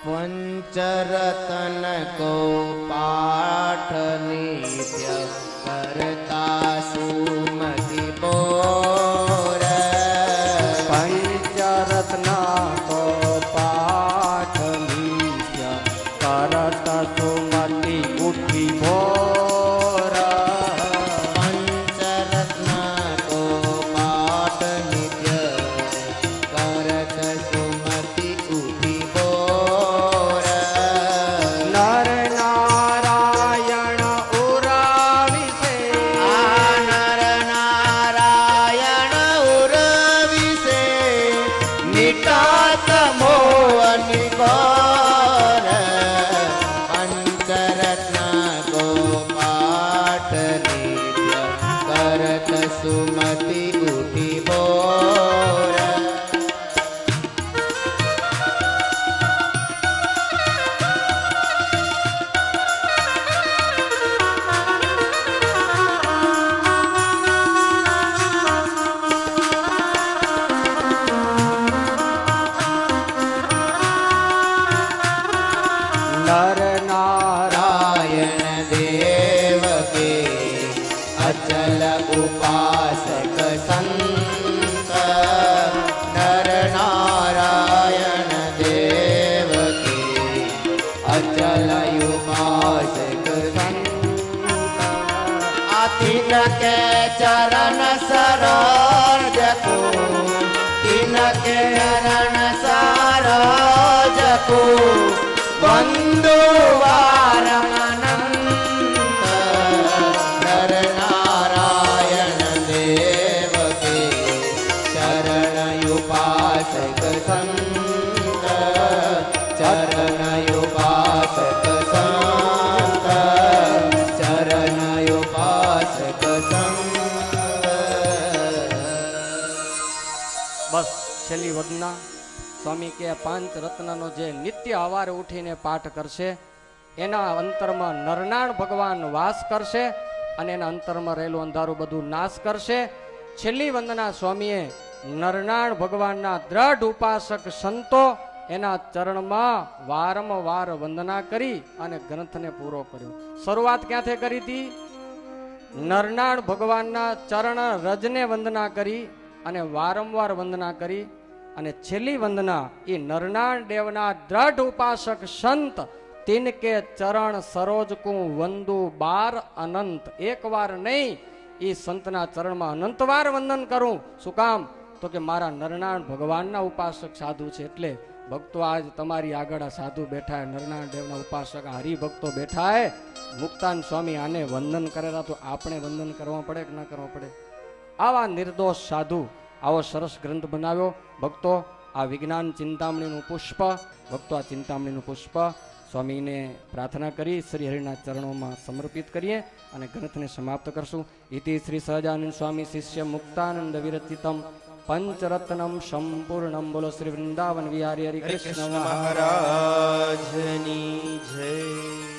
पंचरत्न को पाठ नित्य करता सुमति बोर। पंचरत्न को पाठ नित्य करता सुमति उठी भोर। पंचरत्न को पाठ नित्य करत सुमति उठी बोर। नर नारायण उराविसे नर नारायण उर्विसे निटात मोह निकोर। पंचरत्न को पाठ नित्य करत सुमति उठी बोर। नर नारायण नारायण देव के अचल उपासक संत। नर नारायण देव के अचल उपासक संत। तिन के चरण सरोज को तिन के चरण सरोज को बंधु वारमनंत। नर नारायण देव के चरण उपासक संत। चरण उपासक संत। चरण उपासक संत। बस छेल्ली वदना स्वामी के પાંચ રત્નનો જે નિત્ય હવારે ઉઠીને પાઠ કરશે એના અંતરમાં નરનાણ ભગવાન વાસ કરશે અને એના અંતરમાં રહેલું અંધારું બધું નાશ કરશે. છેલ્લી વંદના સ્વામીએ નરનાણ ભગવાનના દ્રઢ ઉપાસક સંતો એના ચરણમાં વારંવાર વંદના કરી અને ગ્રંથને પૂરો કર્યો. શરૂઆત ક્યાંથી કરી હતી? નરનાણ ભગવાનના ચરણ રજને વંદના કરી અને વારંવાર વંદના કરી અને છેલ્લી વંદના એ નરનાણ દેવના દ્રઢ ઉપાસક સંત તિનકે ચરણ સરોજ કું વંદુ બાર અનંત. એક વાર નહીં, એ સંતના ચરણમાં અનંતવાર વંદન કરું. શું કામ? તો કે મારા નરનાણ ભગવાનના ઉપાસક સાધુ છે. એટલે ભક્તો આજ તમારી આગળ આ સાધુ બેઠા, નરનાણ દેવના ઉપાસક હરિભક્તો બેઠા. મુક્તાન સ્વામી આને વંદન કરેલા, તો આપણે વંદન કરવા પડે કે ના કરવા પડે? આવા નિર્દોષ સાધુ આવો સરસ ગ્રંથ બનાવ્યો. ભક્તો આ વિજ્ઞાન ચિંતામણીનું પુષ્પ, ભક્તો આ ચિંતામણીનું પુષ્પ સ્વામીને પ્રાર્થના કરી શ્રી હરિના ચરણોમાં સમર્પિત કરીએ અને ગ્રંથને સમાપ્ત કરશું. ઇતિ શ્રી સહજાનંદ સ્વામી શિષ્ય મુક્તાનંદ વિરચિતમ પંચરત્નમ સંપૂર્ણમ. બોલો શ્રી વૃંદાવન વિહારી હરિ કૃષ્ણ મહારાજની જય.